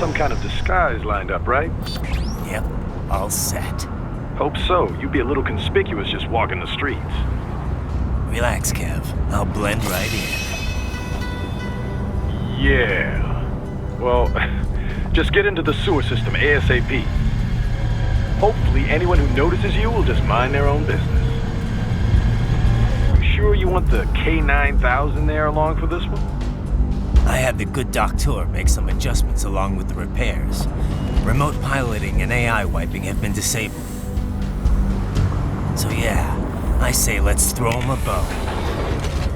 some kind of disguise lined up, right? Yep, all set. Hope so. You'd be a little conspicuous just walking the streets. Relax, Kev. I'll blend right in. Yeah. Well, just get into the sewer system ASAP. Hopefully anyone who notices you will just mind their own business. You sure you want the K9000 there along for this one? I had the good doctor make some adjustments along with the repairs. Remote piloting and AI wiping have been disabled. So yeah, I say let's throw him a bone.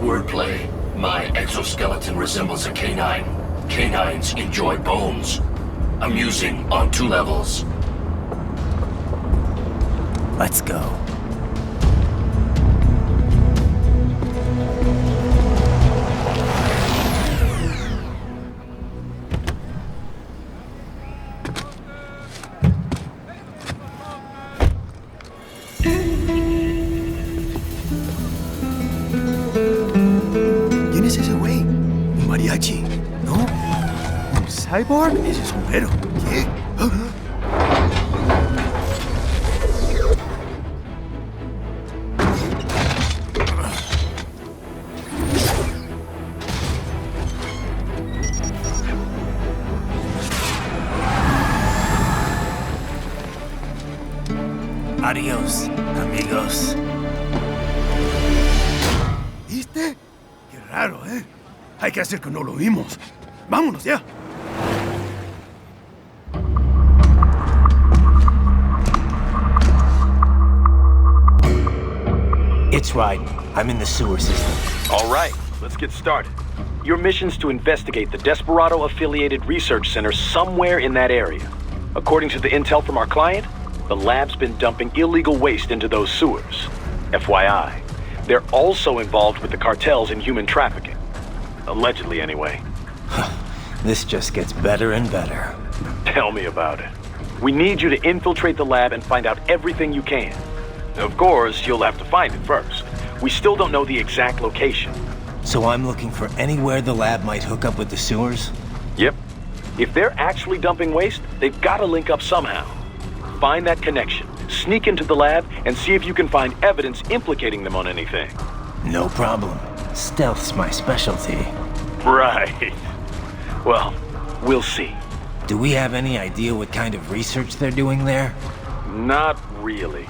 Wordplay. My exoskeleton resembles a canine. Canines enjoy bones. Amusing on 2 levels. Let's go. ¿Quién es ese güey? ¿Un mariachi? ¿No? ¿Un cyborg? Ese sombrero. ¿Qué? Adiós, amigos. ¿Viste? Qué raro, ¿eh? Hay que hacer que no lo vimos. ¡Vámonos ya! It's Raiden. I'm in the sewer system. All right, let's get started. Your mission's to investigate the Desperado-affiliated research center somewhere in that area. According to the intel from our client, the lab's been dumping illegal waste into those sewers. FYI, they're also involved with the cartels in human trafficking. Allegedly, anyway. This just gets better and better. Tell me about it. We need you to infiltrate the lab and find out everything you can. Of course, you'll have to find it first. We still don't know the exact location. So I'm looking for anywhere the lab might hook up with the sewers? Yep. If they're actually dumping waste, they've got to link up somehow. Find that connection, sneak into the lab, and see if you can find evidence implicating them on anything. No problem. Stealth's my specialty. Right. Well, we'll see. Do we have any idea what kind of research they're doing there? Not really.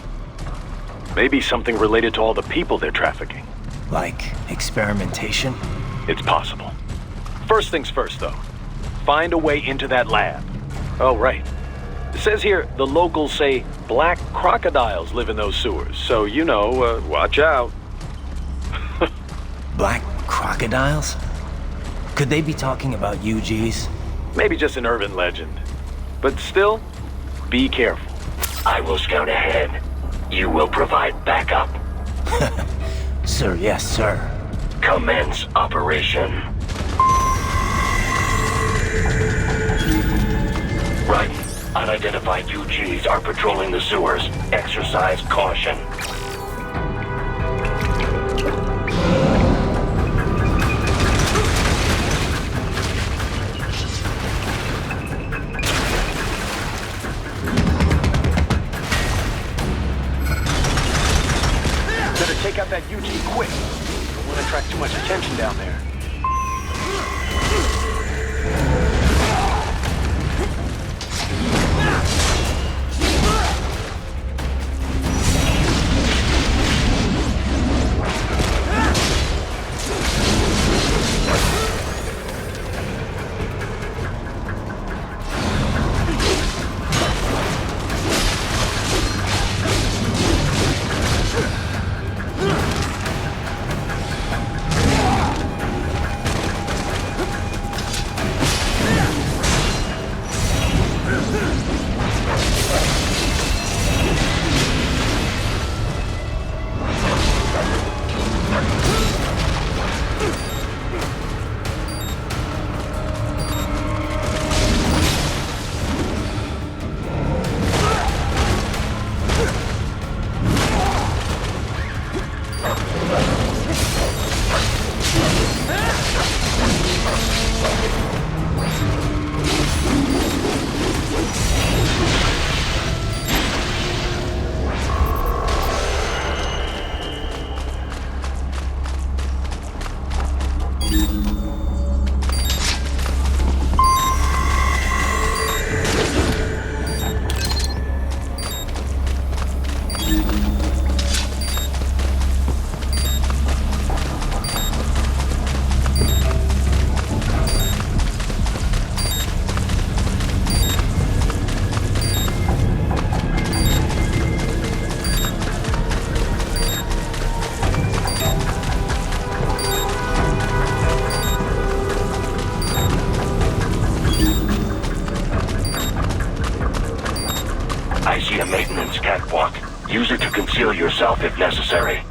Maybe something related to all the people they're trafficking. Like experimentation? It's possible. First things first, though. Find a way into that lab. Oh, right. It says here the locals say black crocodiles live in those sewers, so you know, watch out. Black crocodiles? Could they be talking about UGs? Maybe just an urban legend. But still, be careful. I will scout ahead. You will provide backup. Sir, yes, sir. Commence operation. Right. Unidentified UGs are patrolling the sewers. Exercise caution. Better take out that UG quick. Don't want to attract too much attention down there. see a maintenance catwalk. Use it to conceal yourself if necessary.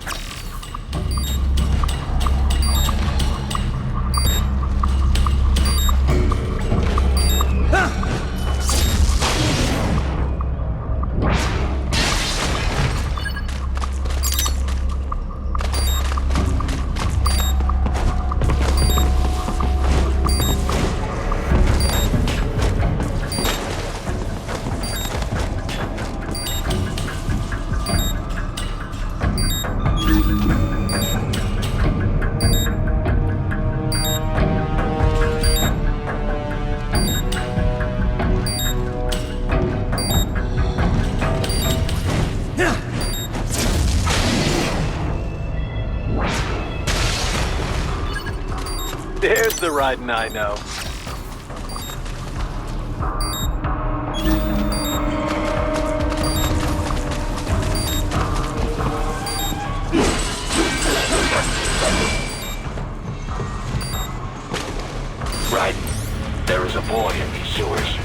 There's the Raiden I know. Raiden, there is a boy in these sewers.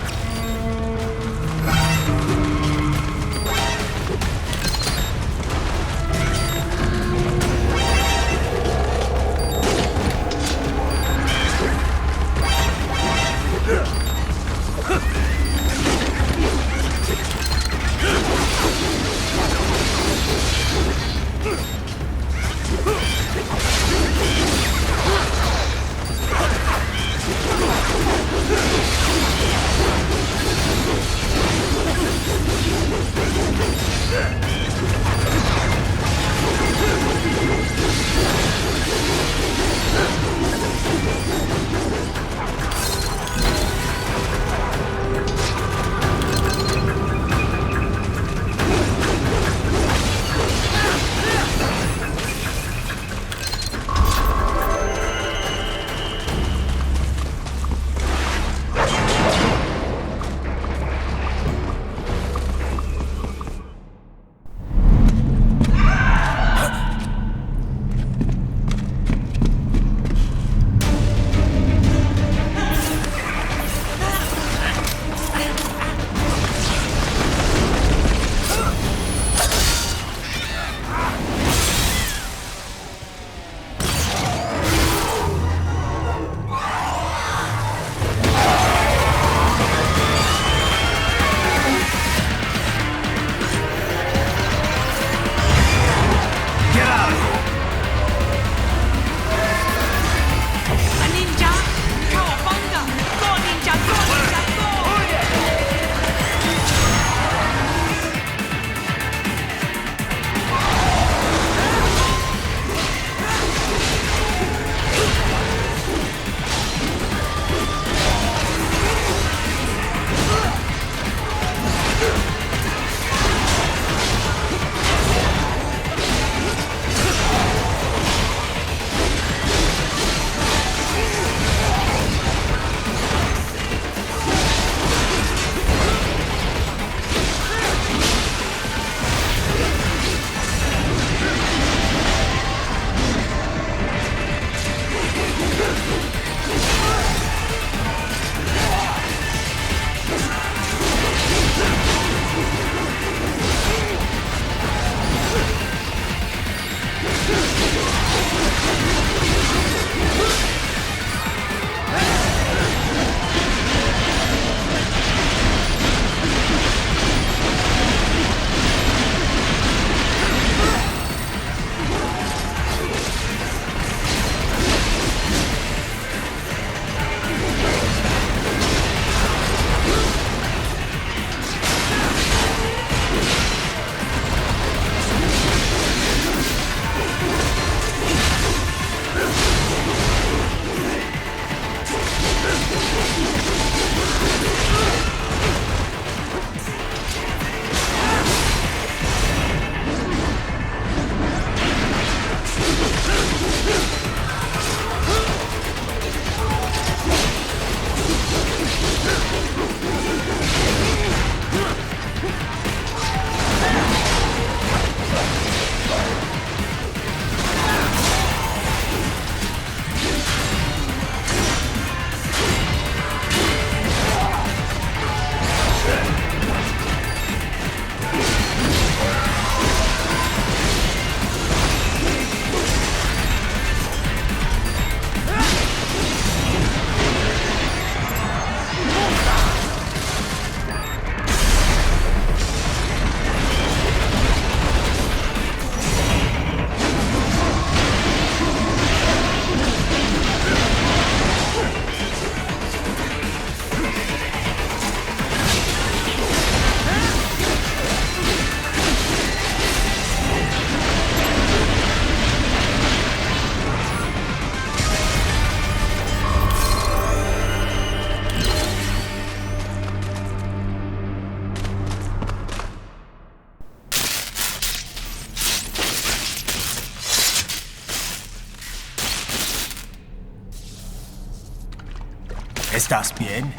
¿Estás bien?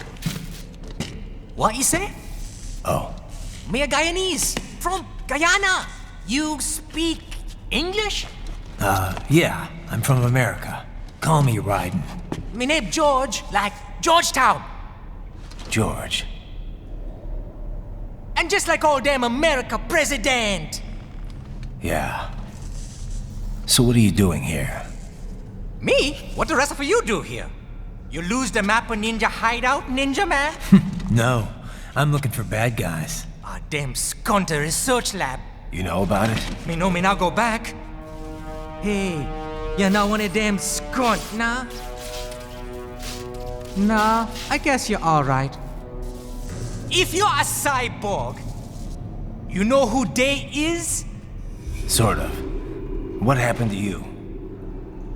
What you say? Oh, Me a Guyanese from Guyana. You speak English? yeah, I'm from America. Call me Raiden. Me name George, like Georgetown. George. And just like all damn America president. Yeah. So what are you doing here? Me? What the rest of you do here? You lose the map of Ninja hideout, Ninja man? No, I'm looking for bad guys. Ah, damn skunter research lab. You know about it? Me know me now go back. Hey, you're not one of them skunt, nah? Nah, I guess you're alright. If you're a cyborg, you know who they is? Sort of. What happened to you?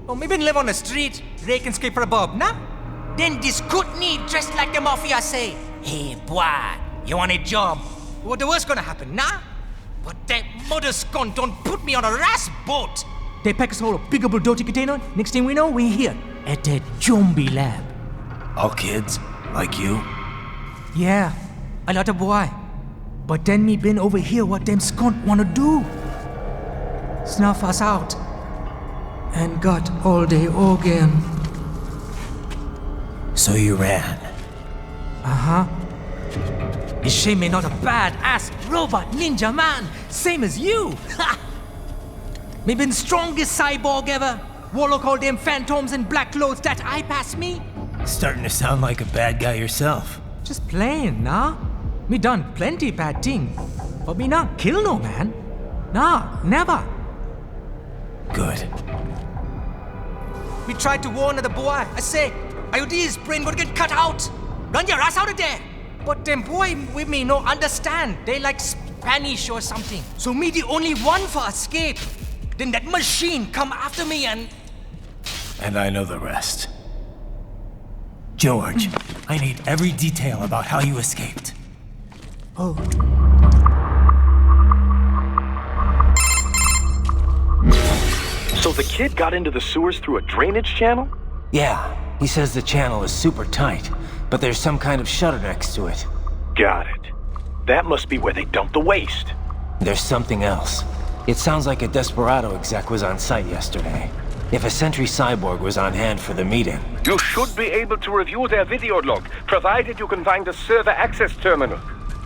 Oh, me been live on the street, raking scrape for a bob, nah? Then this Kootenai dressed like the mafia say, hey boy, you want a job? What the worst gonna happen, nah? But that mother skunt don't put me on a ras boat. They pack us all a big old dirty container. Next thing we know, we're here at the zombie lab. All kids? Like you? Yeah, a lot of boy. But then me been over here what them skunt wanna do. Snuff us out. And got all the organ. So you ran. Uh-huh. It's shame me not a bad-ass robot ninja man, same as you. Ha! Me been strongest cyborg ever. Warlock all them phantoms and black clothes that eye pass me. Starting to sound like a bad guy yourself. Just plain, nah? Me done plenty bad thing. But me not kill no man. Nah, never. Good. We tried to warn the boy. I say, IOD's brain gonna get cut out. Run your ass out of there. But them boy with me no understand. They like Spanish or something. So me the only one for escape. Then that machine come after me and... And I know the rest. George, I need every detail about how you escaped. Oh. So the kid got into the sewers through a drainage channel? Yeah, he says the channel is super tight, but there's some kind of shutter next to it. Got it. That must be where they dumped the waste. There's something else. It sounds like a Desperado exec was on site yesterday. If a Sentry Cyborg was on hand for the meeting. You should be able to review their video log, provided you can find a server access terminal.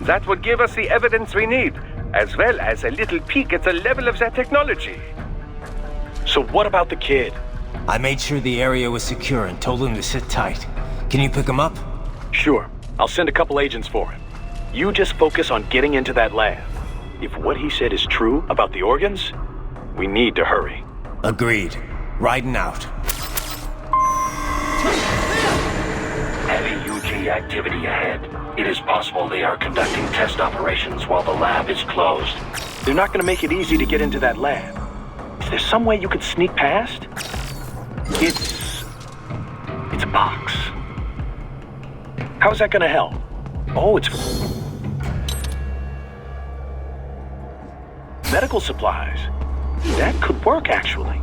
That would give us the evidence we need, as well as a little peek at the level of their technology. So what about the kid? I made sure the area was secure and told him to sit tight. Can you pick him up? Sure. I'll send a couple agents for him. You just focus on getting into that lab. If what he said is true about the organs, we need to hurry. Agreed. Riding out. Heavy UG activity ahead. It is possible they are conducting test operations while the lab is closed. They're not gonna make it easy to get into that lab. Is there some way you could sneak past? It's a box. How's that gonna help? Oh, it's medical supplies. That could work, actually.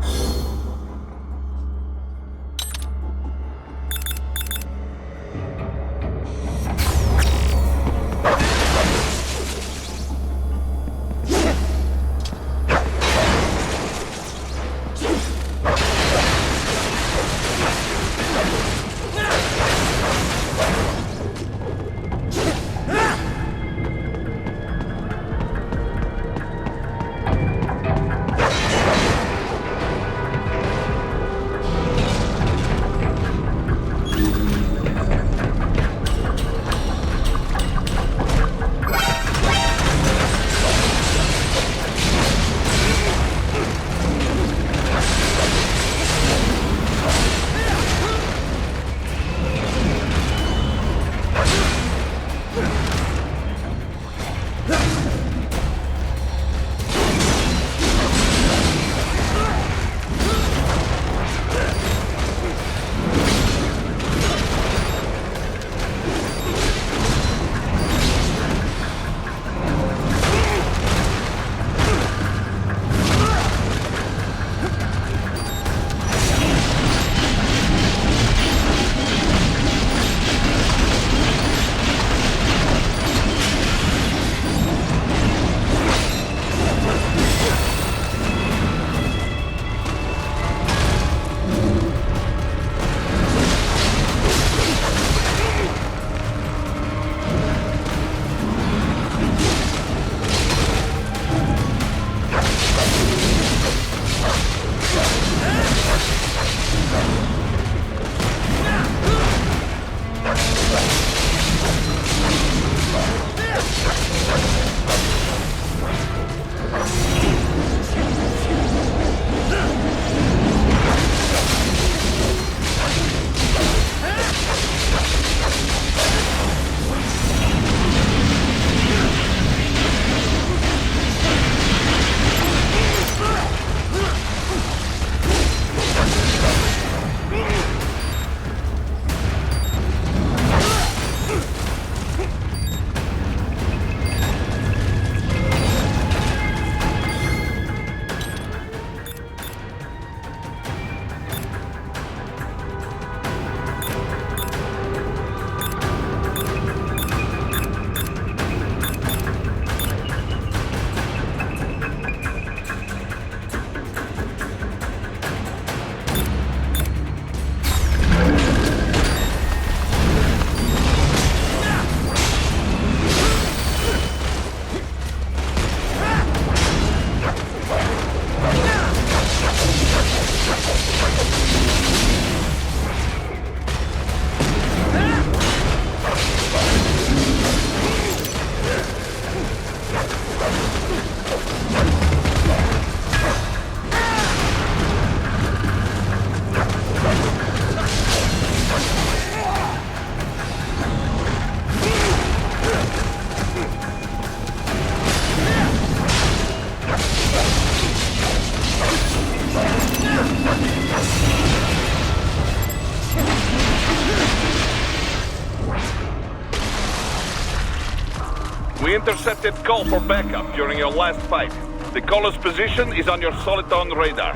intercepted call for backup during your last fight. The caller's position is on your Soliton radar.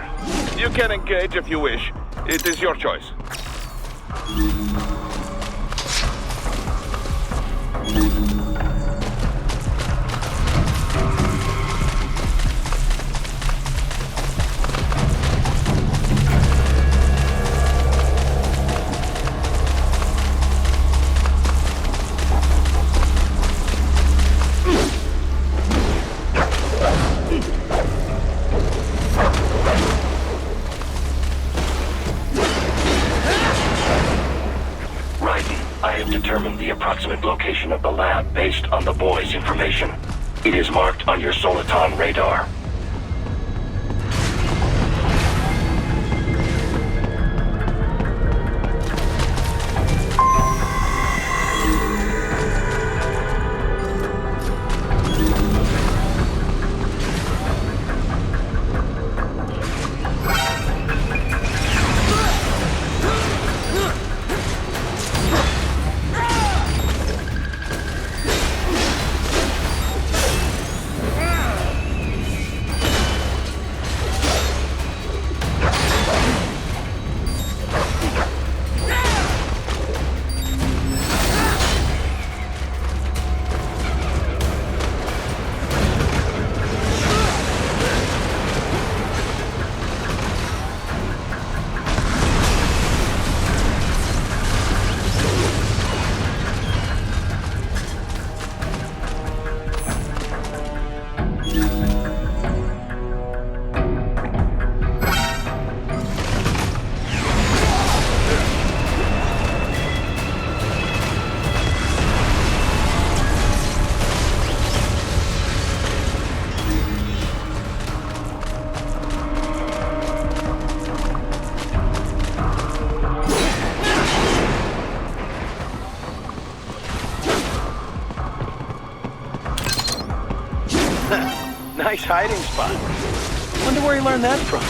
You can engage if you wish. It is your choice. Determine the approximate location of the lab based on the boy's information. It is marked on your Soliton radar. Nice hiding spot. Wonder where he learned that from.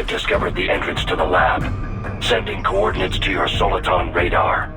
Discovered the entrance to the lab. Sending coordinates to your Soliton radar.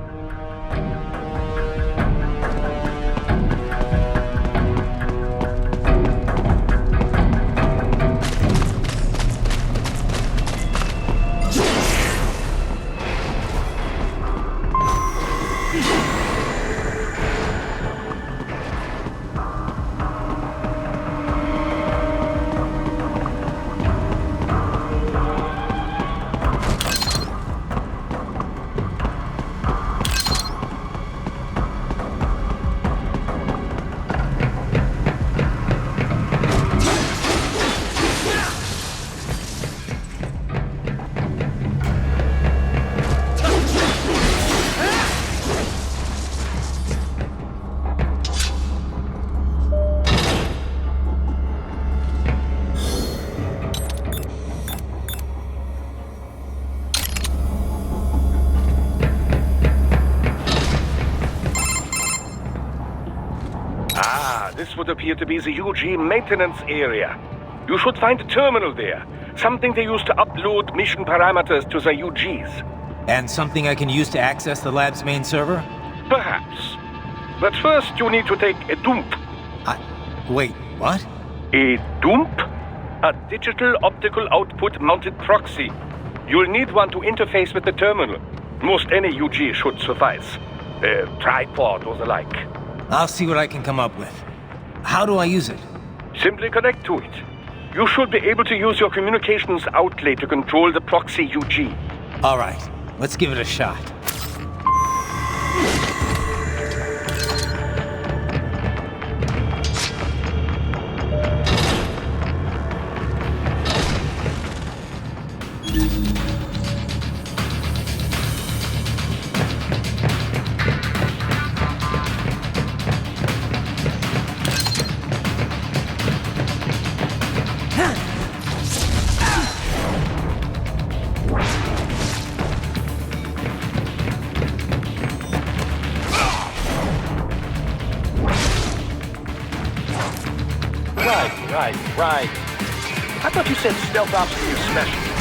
This would appear to be the UG maintenance area. You should find a terminal there. Something they use to upload mission parameters to the UGs. And something I can use to access the lab's main server? Perhaps. But first, you need to take a dump. Wait, what? A dump? A digital optical output mounted proxy. You'll need one to interface with the terminal. Most any UG should suffice. A tripod or the like. I'll see what I can come up with. How do I use it? Simply connect to it. You should be able to use your communications outlet to control the proxy UG. All right, let's give it a shot. Right. I thought you said stealth ops were your specialty.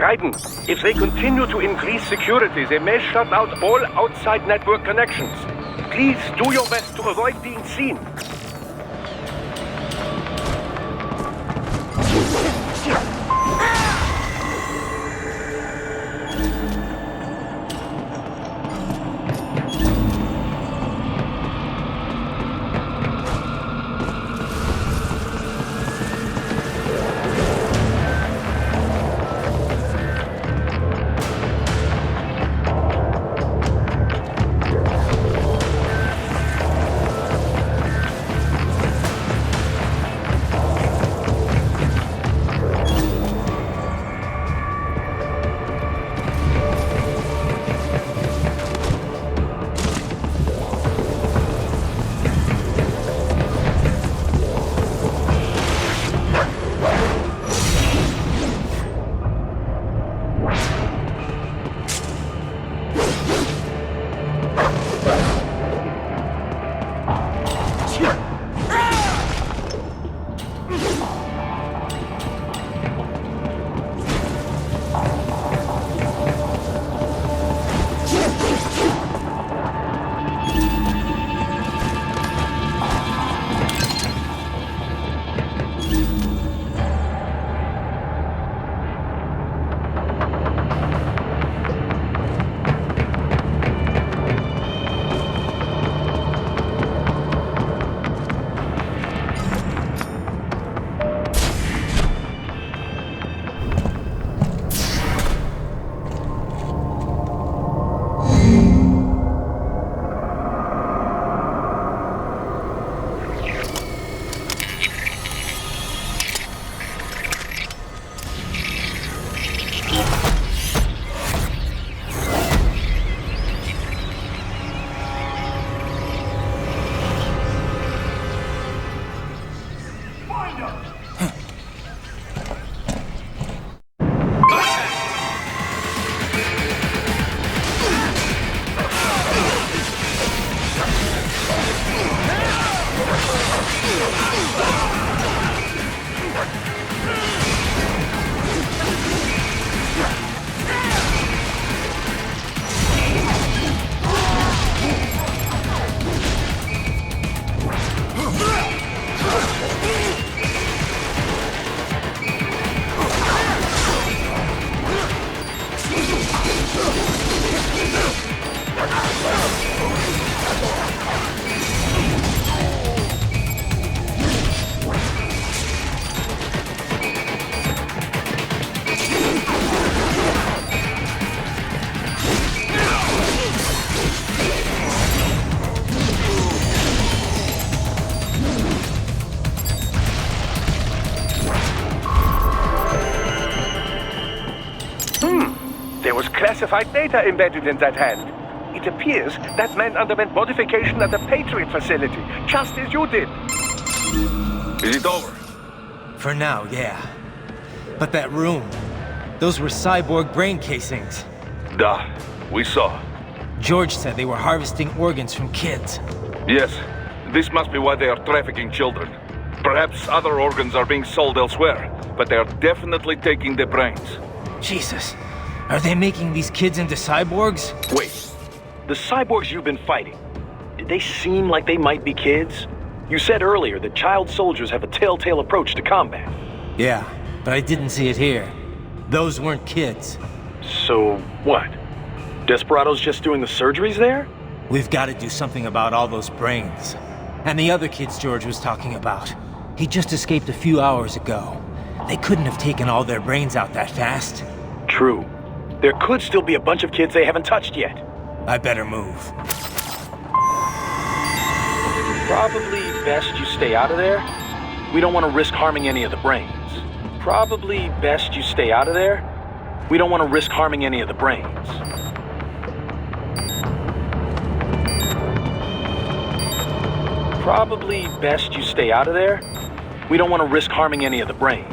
Raiden, if they continue to increase security, they may shut out all outside network connections. Please do your best to avoid being seen. was classified data embedded in that hand. It appears that man underwent modification at the Patriot facility, just as you did. Is it over? For now, yeah. But that room, those were cyborg brain casings. Duh, we saw. George said they were harvesting organs from kids. Yes, this must be why they are trafficking children. Perhaps other organs are being sold elsewhere, but they are definitely taking the brains. Jesus, are they making these kids into cyborgs? Wait, the cyborgs you've been fighting, did they seem like they might be kids? You said earlier that child soldiers have a telltale approach to combat. Yeah, but I didn't see it here. Those weren't kids. So what? Desperado's just doing the surgeries there? We've got to do something about all those brains. And the other kids George was talking about. He just escaped a few hours ago. They couldn't have taken all their brains out that fast. True. There could still be a bunch of kids they haven't touched yet. I better move. Probably best you stay out of there. We don't want to risk harming any of the brains. Probably best you stay out of there. We don't want to risk harming any of the brains. Probably best you stay out of there. We don't want to risk harming any of the brains.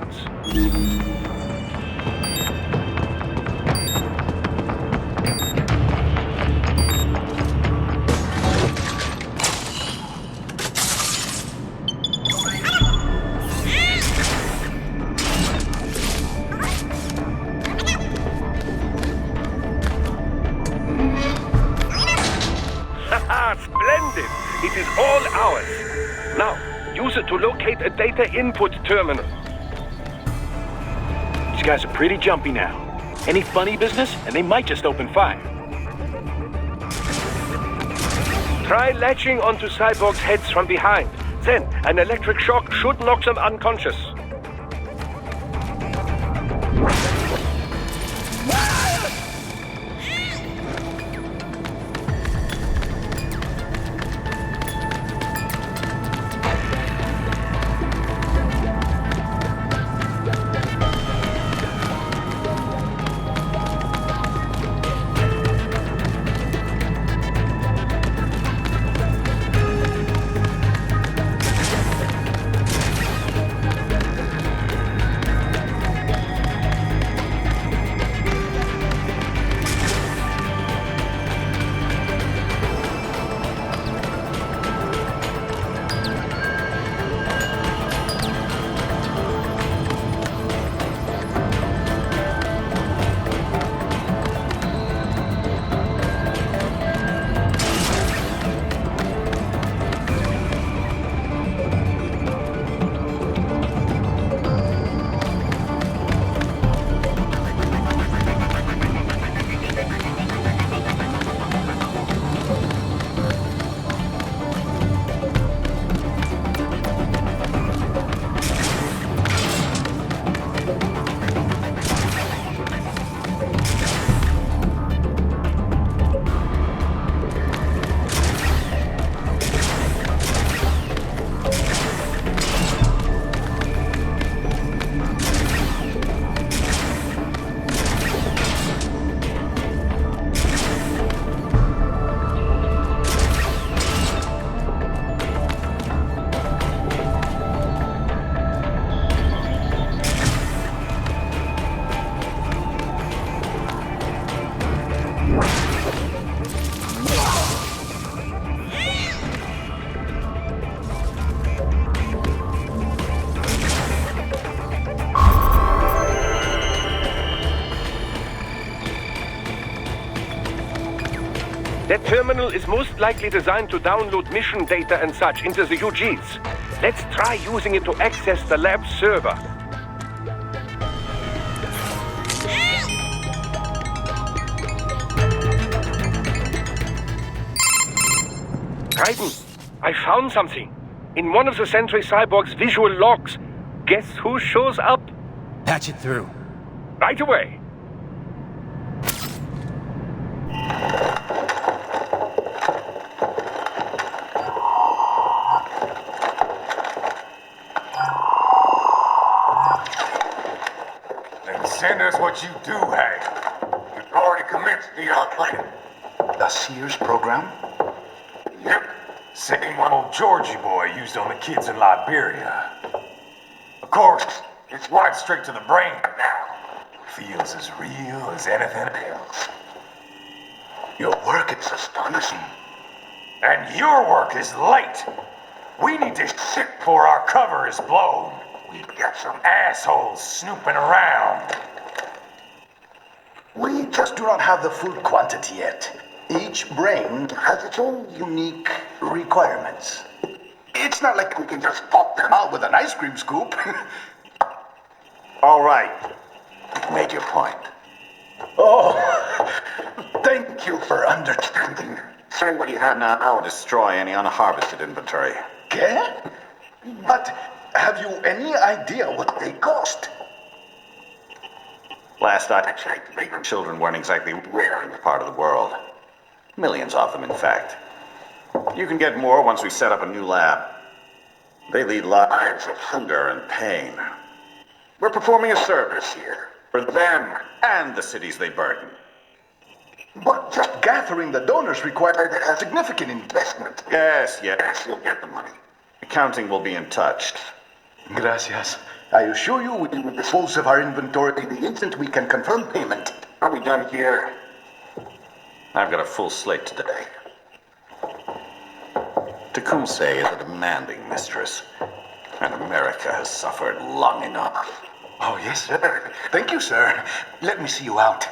Splendid! It is all ours. Now, use it to locate a data input terminal. These guys are pretty jumpy now. Any funny business, and they might just open fire. Try latching onto Cyborg's heads from behind. Then, an electric shock should knock them unconscious. That terminal is most likely designed to download mission data and such into the UGs. Let's try using it to access the lab server. Raiden, I found something. In one of the Sentry Cyborg's visual logs. Guess who shows up? Patch it through. Right away. Then send us what you do have. Already commenced the training. The Sears program? Yep. Same one old Georgie boy used on the kids in Liberia. Of course, it's right straight to the brain now. Feels as real as anything else. Your work is astonishing. And your work is late. We need to shit before our cover is blown. We've got some assholes snooping around. We just do not have the full quantity yet. Each brain has its own unique requirements. It's not like we can just pop them out with an ice cream scoop. All right. Made your point. Oh, thank you for understanding. Say what you have now. I'll destroy any unharvested inventory. Okay? But have you any idea what they cost? Last I checked, children weren't exactly rare in this part of the world. Millions of them, in fact. You can get more once we set up a new lab. They lead lives of hunger and pain. We're performing a service here. For them and the cities they burden. But just gathering the donors required a significant investment. Yes, you'll get the money. Accounting will be in touch. Gracias. I assure you we will dispose of our inventory the instant we can confirm payment. Are we done here? I've got a full slate today. Tecumseh is a demanding mistress, and America has suffered long enough. Oh, yes, sir. Thank you, sir. Let me see you out.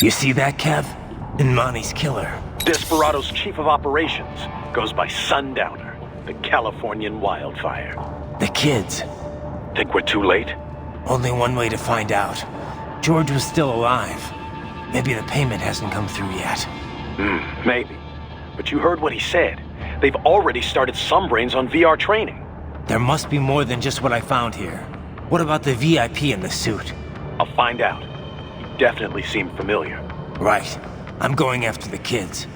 You see that, Kev? Imani's killer. Desperado's chief of operations goes by Sundowner, the Californian wildfire. The kids. Think we're too late? Only one way to find out. George was still alive. Maybe the payment hasn't come through yet. Maybe. But you heard what he said. They've already started some brains on VR training. There must be more than just what I found here. What about the VIP in the suit? I'll find out. He definitely seemed familiar. Right. I'm going after the kids.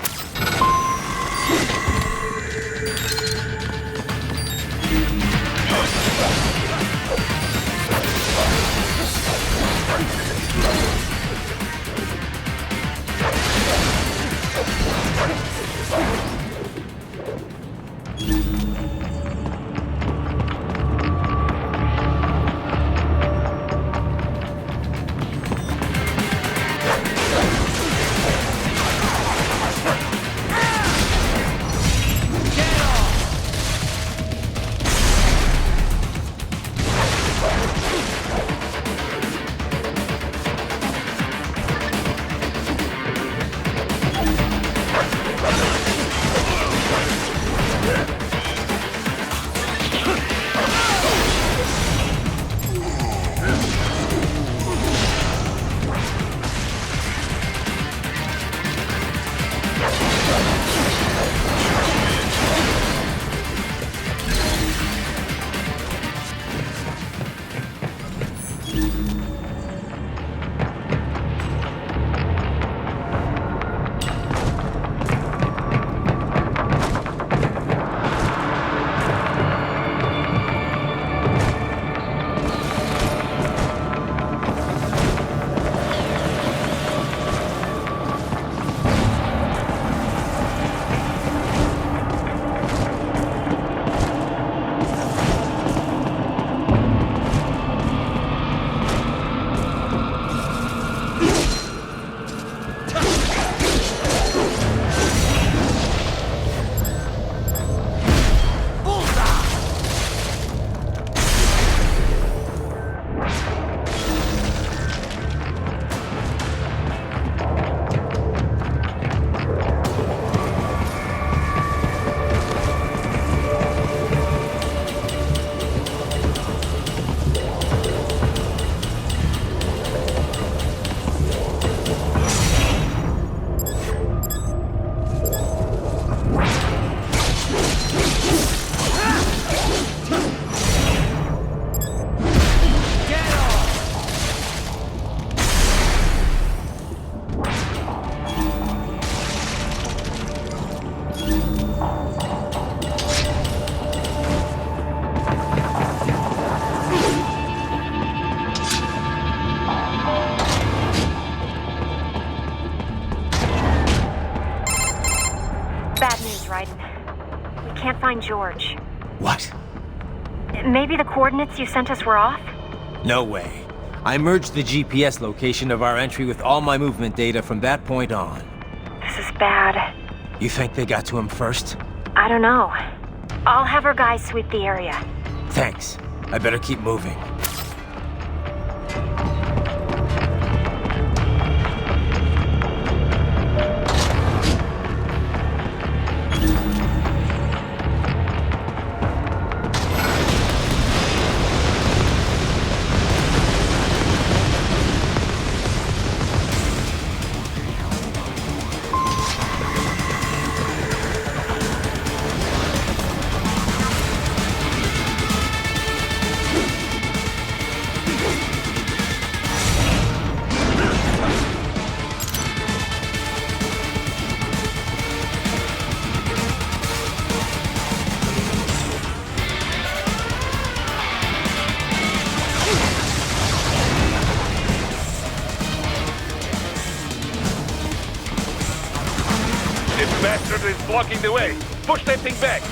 George. What? Maybe the coordinates you sent us were off? No way. I merged the GPS location of our entry with all my movement data from that point on. This is bad. You think they got to him first? I don't know. I'll have our guys sweep the area. Thanks. I better keep moving. Bastard is blocking the way. Push that thing back.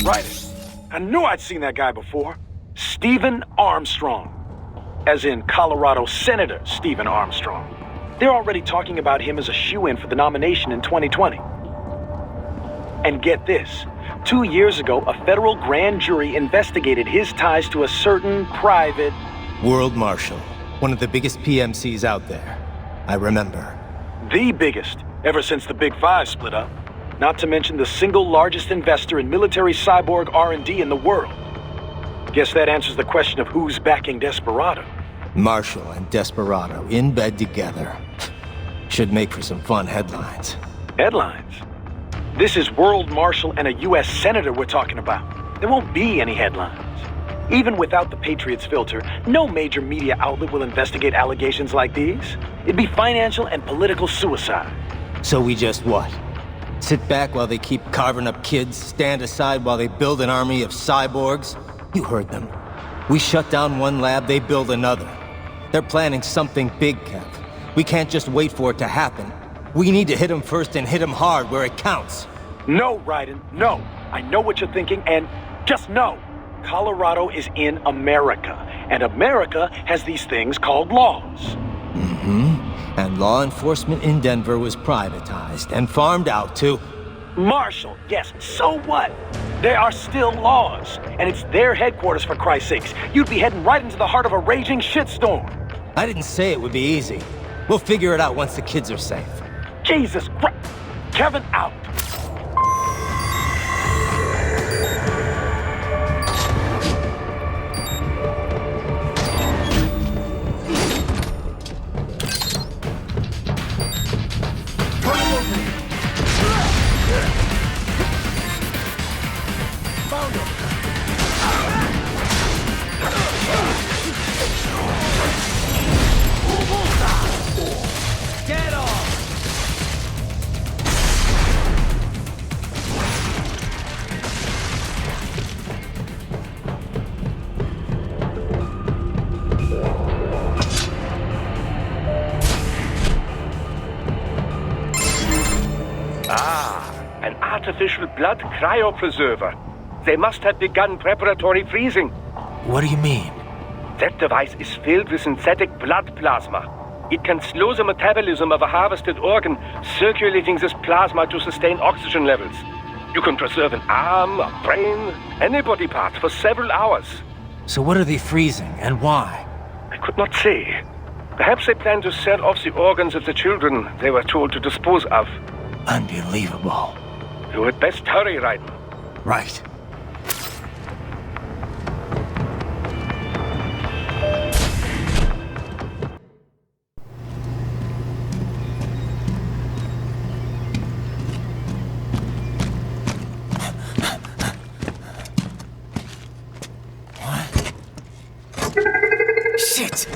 Right. I knew I'd seen that guy before. Stephen Armstrong. As in Colorado Senator Stephen Armstrong. They're already talking about him as a shoo-in for the nomination in 2020. And get this. 2 years ago, a federal grand jury investigated his ties to a certain private... World Marshal. One of the biggest PMCs out there. I remember. The biggest, ever since the Big Five split up. Not to mention the single largest investor in military cyborg R&D in the world. Guess that answers the question of who's backing Desperado. Marshall and Desperado in bed together. Should make for some fun headlines. Headlines? This is World Marshal and a U.S. Senator we're talking about. There won't be any headlines. Even without the Patriots filter, no major media outlet will investigate allegations like these. It'd be financial and political suicide. So we just what? Sit back while they keep carving up kids, stand aside while they build an army of cyborgs? You heard them. We shut down one lab, they build another. They're planning something big, Kev. We can't just wait for it to happen. We need to hit them first and hit them hard where it counts. No, Raiden, no. I know what you're thinking, and just know. Colorado is in America, and America has these things called laws. Mm-hmm. And law enforcement in Denver was privatized and farmed out to... Marshall, yes, so what? There are still laws, and it's their headquarters, for Christ's sakes. You'd be heading right into the heart of a raging shitstorm. I didn't say it would be easy. We'll figure it out once the kids are safe. Jesus Christ. Kevin, out. An artificial blood cryopreserver. They must have begun preparatory freezing. What do you mean? That device is filled with synthetic blood plasma. It can slow the metabolism of a harvested organ, circulating this plasma to sustain oxygen levels. You can preserve an arm, a brain, any body part for several hours. So what are they freezing, and why? I could not say. Perhaps they plan to sell off the organs of the children they were told to dispose of. Unbelievable. You had best hurry, Raiden. Right. Shit!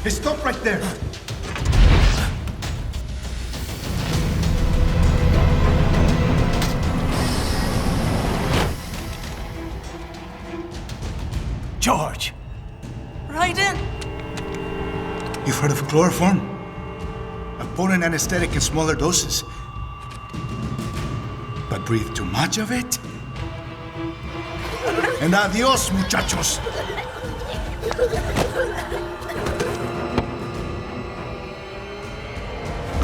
Hey, stop right there! George! Raiden! You've heard of chloroform? A potent anesthetic in smaller doses. But breathe too much of it? And adios, muchachos!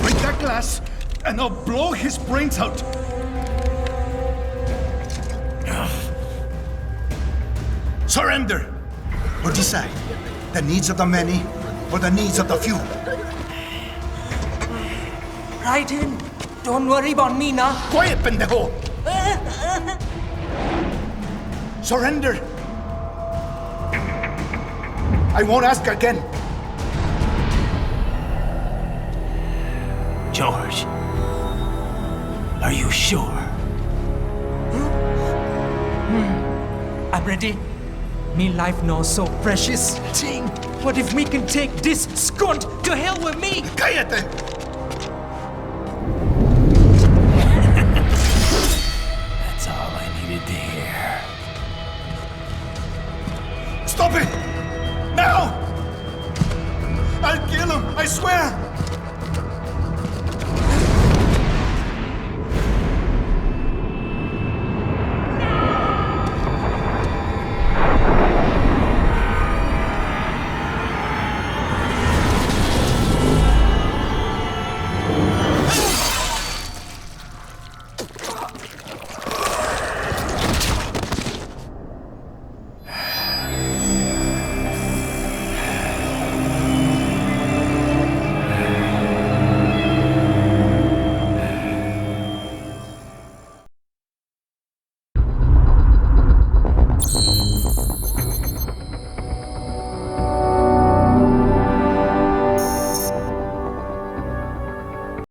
Break that glass, and I'll blow his brains out! Surrender! Or decide, the needs of the many, or the needs of the few. Raiden, don't worry about me now. Quiet, pendejo! Surrender! I won't ask again. George, are you sure? I'm ready. Me life now so precious. Ting, what if we can take this skunt to hell with me? Cállate! That's all I needed to hear. Stop it! Now! I'll kill him, I swear!